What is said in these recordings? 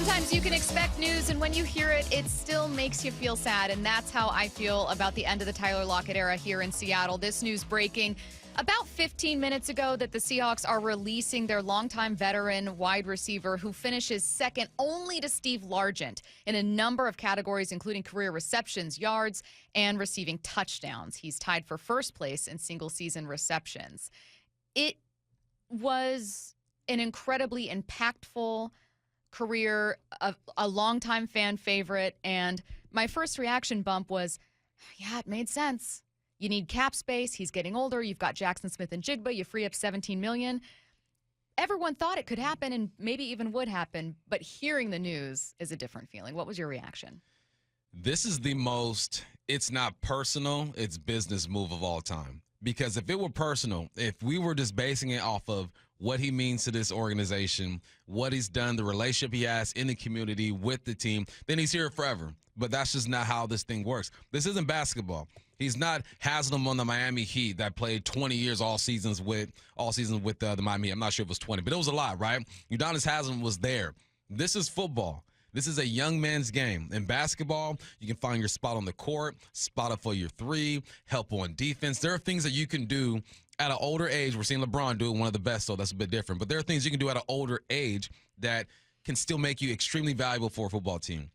Sometimes you can expect news, and when you hear it, it still makes you feel sad. And that's how I feel about the end of the Tyler Lockett era here in Seattle. This news breaking about 15 minutes ago that the Seahawks are releasing their longtime veteran wide receiver who finishes second only to Steve Largent in a number of categories, including career receptions, yards, and receiving touchdowns. He's tied for first place in single-season receptions. It was an incredibly impactful career, a longtime fan favorite, and my first reaction, Bump, was, yeah, it made sense. You need cap space. He's getting older. You've got Jackson Smith and Jigba. You free up $17 million. Everyone thought it could happen and maybe even would happen, but hearing the news is a different feeling. What was your reaction? This is the most, it's not personal, it's business move of all time. Because if it were personal, if we were just basing it off of what he means to this organization, what he's done, the relationship he has in the community with the team, then he's here forever. But that's just not how this thing works. This isn't basketball. He's not Haslam on the Miami Heat that played 20 years all seasons with the Miami Heat. I'm not sure if it was 20, but it was a lot, right? Udonis Haslam was there. This is football. This is a young man's game. In basketball, you can find your spot on the court, spot up for your three, help on defense. There are things that you can do at an older age. We're seeing LeBron do it, one of the best, so that's a bit different. But there are things you can do at an older age that can still make you extremely valuable for a football team.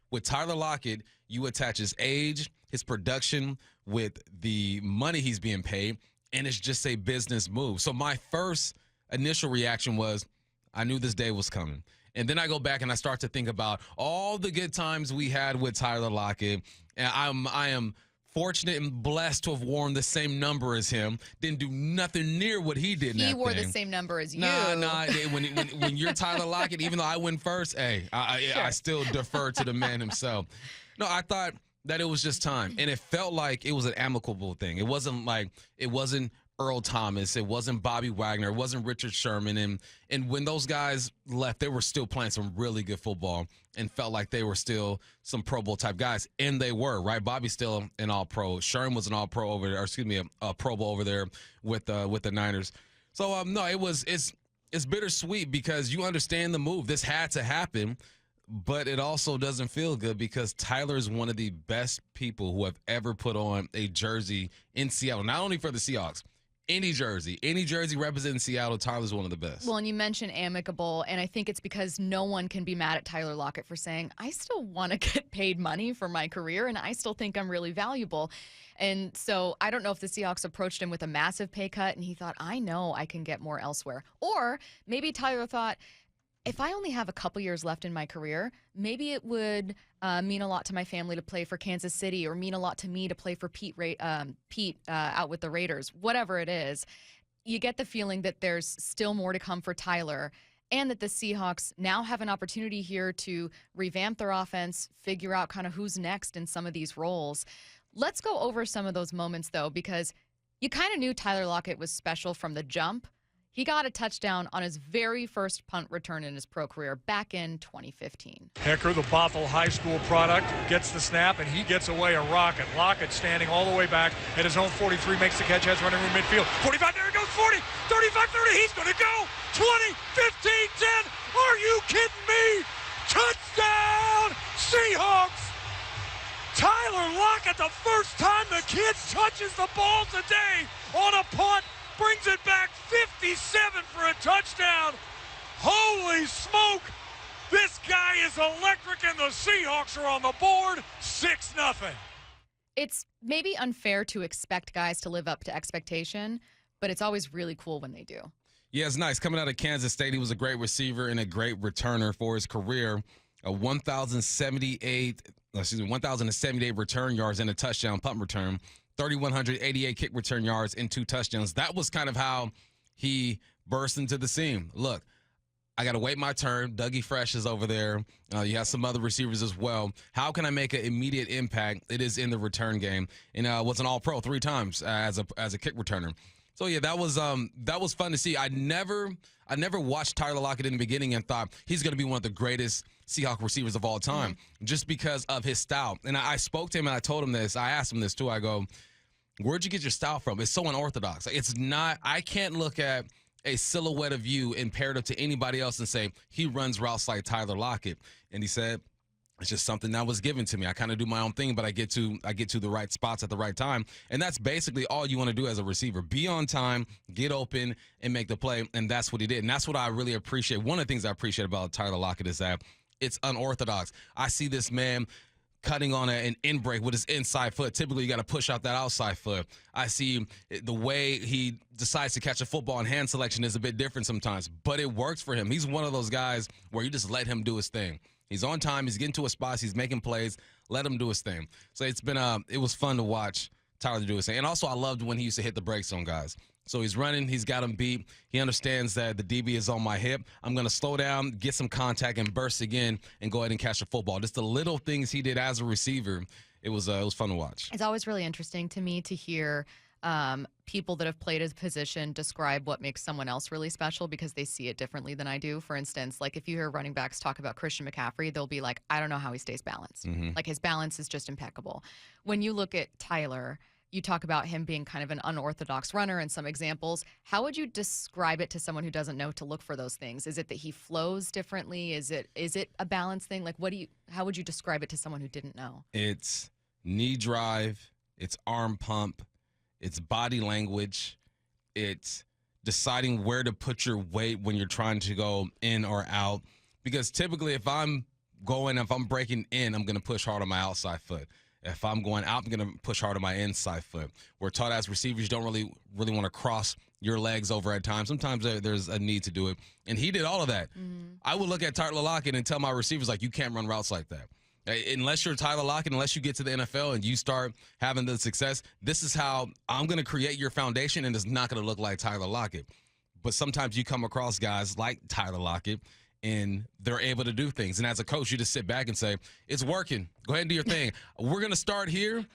With Tyler Lockett, you attach his age, his production with the money he's being paid, and it's just a business move. So my first initial reaction was, I knew this day was coming. And then I go back and I start to think about all the good times we had with Tyler Lockett. And I am fortunate and blessed to have worn the same number as him. Didn't do nothing near what he did. He wore the same number as you. Nah. When you're Tyler Lockett, even though I went first, hey, I still defer to the man himself. No, I thought that it was just time, and it felt like it was an amicable thing. It wasn't Earl Thomas, it wasn't Bobby Wagner, it wasn't Richard Sherman, and when those guys left, they were still playing some really good football and felt like they were still some Pro Bowl type guys, and they were, right? Bobby's still an All-Pro. Sherman was an All-Pro over there, or excuse me, a Pro Bowl over there with the Niners. So no, it's bittersweet because you understand the move. This had to happen. But it also doesn't feel good because Tyler is one of the best people who have ever put on a jersey in Seattle, not only for the Seahawks. Any jersey representing Seattle, Tyler's one of the best. Well, and you mentioned amicable, and I think it's because no one can be mad at Tyler Lockett for saying, I still want to get paid money for my career, and I still think I'm really valuable. And so I don't know if the Seahawks approached him with a massive pay cut, and he thought, I know I can get more elsewhere. Or maybe Tyler thought, if I only have a couple years left in my career, maybe it would mean a lot to my family to play for Kansas City or mean a lot to me to play for Pete out with the Raiders, whatever it is. You get the feeling that there's still more to come for Tyler and that the Seahawks now have an opportunity here to revamp their offense, figure out kind of who's next in some of these roles. Let's go over some of those moments, though, because you kind of knew Tyler Lockett was special from the jump. He got a touchdown on his very first punt return in his pro career back in 2015. Hecker, the Bothell High School product, gets the snap, and he gets away a rocket. Lockett standing all the way back at his own 43, makes the catch, has running room midfield. 45, there he goes, 40, 35, 30, he's going to go. 20, 15, 10, are you kidding me? Touchdown, Seahawks! Tyler Lockett, the first time the kid touches the ball today on a punt, brings it back 57 for a touchdown. Holy smoke! This guy is electric, and the Seahawks are on the board 6-0. It's maybe unfair to expect guys to live up to expectation, but it's always really cool when they do. Yeah, it's nice. Coming out of Kansas State, he was a great receiver and a great returner for his career. 1,078 return yards and a touchdown punt return. 3,188 kick return yards and 2 touchdowns. That was kind of how he burst into the scene. Look, I got to wait my turn. Dougie Fresh is over there. You have some other receivers as well. How can I make an immediate impact? It is in the return game. And was an All-Pro 3 times as a kick returner. So yeah, that was fun to see. I never watched Tyler Lockett in the beginning and thought he's going to be one of the greatest Seahawks receivers of all time, just because of his style. And I spoke to him and I told him this. I asked him this too. I go, where'd you get your style from? It's so unorthodox. It's not. I can't look at a silhouette of you imperative to anybody else and say, he runs routes like Tyler Lockett. And he said, it's just something that was given to me. I kind of do my own thing, but I get to the right spots at the right time. And that's basically all you want to do as a receiver. Be on time, get open, and make the play. And that's what he did. And that's what I really appreciate. One of the things I appreciate about Tyler Lockett is that it's unorthodox. I see this man cutting on an in break with his inside foot. Typically, you got to push out that outside foot. I see the way he decides to catch a football and hand selection is a bit different sometimes, but it works for him. He's one of those guys where you just let him do his thing. He's on time. He's getting to his spots. He's making plays. Let him do his thing. So it was fun to watch Tyler do his thing. And also, I loved when he used to hit the brakes on guys. So he's running. He's got him beat. He understands that the DB is on my hip. I'm going to slow down, get some contact, and burst again and go ahead and catch the football. Just the little things he did as a receiver. It was fun to watch. It's always really interesting to me to hear people that have played a position describe what makes someone else really special because they see it differently than I do. For instance, like if you hear running backs talk about Christian McCaffrey, they'll be like, I don't know how he stays balanced. Like his balance is just impeccable. When you look at Tyler, you talk about him being kind of an unorthodox runner and some examples. How would you describe it to someone who doesn't know to look for those things? Is it that he flows differently? Is it a balance thing? Like how would you describe it to someone who didn't know? It's knee drive, it's arm pump, it's body language, it's deciding where to put your weight when you're trying to go in or out. Because typically if I'm breaking in, I'm going to push hard on my outside foot. If I'm going out, I'm going to push hard on my inside foot. We're taught as receivers, you don't really want to cross your legs over at times. Sometimes there's a need to do it. And he did all of that. I would look at Tyler Lockett and tell my receivers, like, you can't run routes like that. Unless you're Tyler Lockett, unless you get to the NFL and you start having the success, this is how I'm going to create your foundation, and it's not going to look like Tyler Lockett. But sometimes you come across guys like Tyler Lockett, and they're able to do things. And as a coach, you just sit back and say, it's working. Go ahead and do your thing. We're going to start here,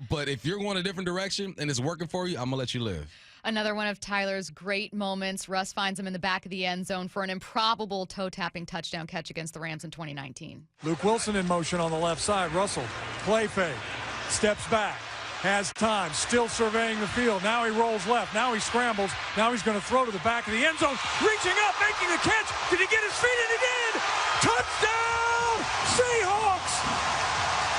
but if you're going a different direction and it's working for you, I'm going to let you live. Another one of Tyler's great moments. Russ finds him in the back of the end zone for an improbable toe-tapping touchdown catch against the Rams in 2019. Luke Wilson in motion on the left side. Russell, play fake, steps back, has time, still surveying the field. Now he rolls left. Now he scrambles. Now he's going to throw to the back of the end zone. Reaching up, making the catch. Did he get his feet? And he did! Touchdown! Seahawks!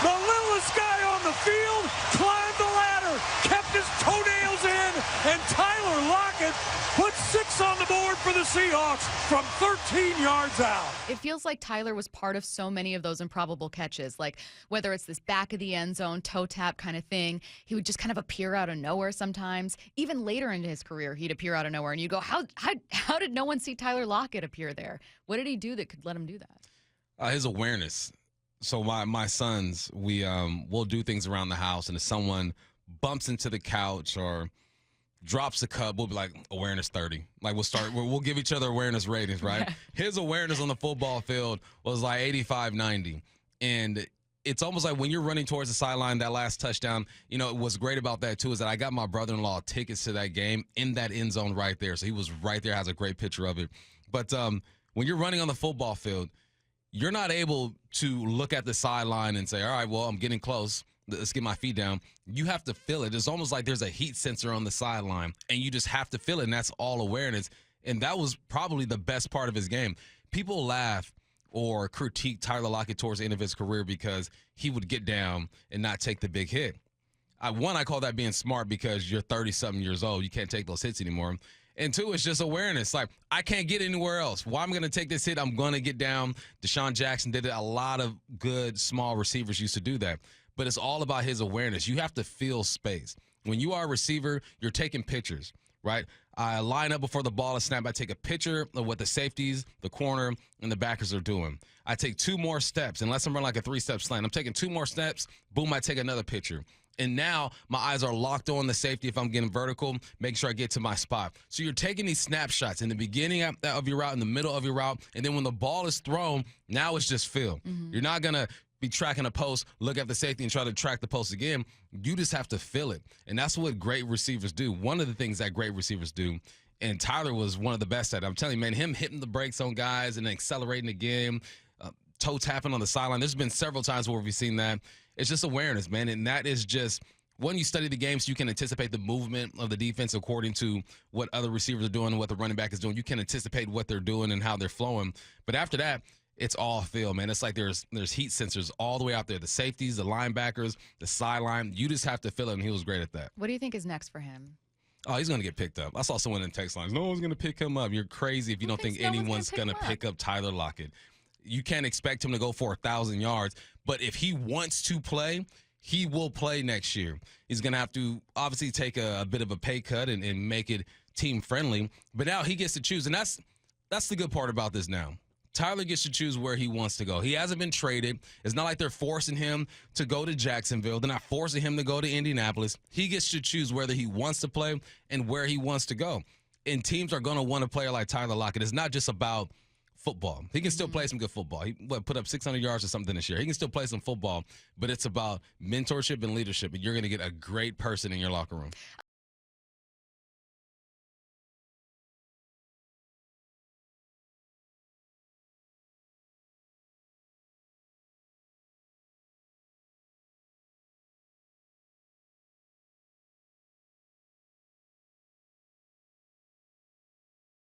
The littlest guy on the field climbed the ladder, kept his toenails in, and Tyler Lockett put 6 on the board for the Seahawks from 13 yards out. It feels like Tyler was part of so many of those improbable catches, like whether it's this back of the end zone, toe tap kind of thing. He would just kind of appear out of nowhere sometimes. Even later in his career, he'd appear out of nowhere, and you go, how did no one see Tyler Lockett appear there? What did he do that could let him do that? His awareness. So my sons, we'll do things around the house, and if someone bumps into the couch or drops a cup, we'll be like, awareness 30. Like we'll give each other awareness ratings, right? Yeah. His awareness on the football field was like 85, 90. And it's almost like when you're running towards the sideline, that last touchdown, what's great about that too is that I got my brother-in-law tickets to that game in that end zone right there. So he was right there, has a great picture of it. But when you're running on the football field, you're not able to look at the sideline and say, all right, well, I'm getting close. Let's get my feet down. You have to feel it. It's almost like there's a heat sensor on the sideline, and you just have to feel it, and that's all awareness. And that was probably the best part of his game. People laugh or critique Tyler Lockett towards the end of his career because he would get down and not take the big hit. I call that being smart because you're 30-something years old. You can't take those hits anymore. And 2, it's just awareness. Like, I can't get anywhere else. Well, I'm going to take this hit. I'm going to get down. Deshaun Jackson did it. A lot of good small receivers used to do that. But it's all about his awareness. You have to feel space. When you are a receiver, you're taking pictures, right? I line up before the ball is snapped. I take a picture of what the safeties, the corner, and the backers are doing. I take 2 more steps. Unless I'm running like a 3-step slant, I'm taking 2 more steps. Boom, I take another picture. And now my eyes are locked on the safety if I'm getting vertical, make sure I get to my spot. So you're taking these snapshots in the beginning of your route, in the middle of your route, and then when the ball is thrown, now it's just feel. You're not going to be tracking a post, look at the safety, and try to track the post again. You just have to feel it. And that's what great receivers do. One of the things that great receivers do, and Tyler was one of the best at it. I'm telling you, man, him hitting the brakes on guys and accelerating again, toe tapping on the sideline. There's been several times where we've seen that. It's just awareness, man, and that is just one, you study the game so you can anticipate the movement of the defense according to what other receivers are doing and what the running back is doing. You can anticipate what they're doing and how they're flowing. But after that, it's all field, man. It's like there's heat sensors all the way out there. The safeties, the linebackers, the sideline. You just have to feel it, and he was great at that. What do you think is next for him? Oh, he's going to get picked up. I saw someone in text lines. No one's going to pick him up. You're crazy if you don't think anyone's going to pick up Tyler Lockett. You can't expect him to go for 1,000 yards. But if he wants to play, he will play next year. He's going to have to obviously take a bit of a pay cut and make it team friendly. But now he gets to choose. And that's the good part about this now. Tyler gets to choose where he wants to go. He hasn't been traded. It's not like they're forcing him to go to Jacksonville. They're not forcing him to go to Indianapolis. He gets to choose whether he wants to play and where he wants to go. And teams are going to want a player like Tyler Lockett. It's not just about football. He can still play some good football. He put up 600 yards or something this year. He can still play some football, but it's about mentorship and leadership, and you're going to get a great person in your locker room.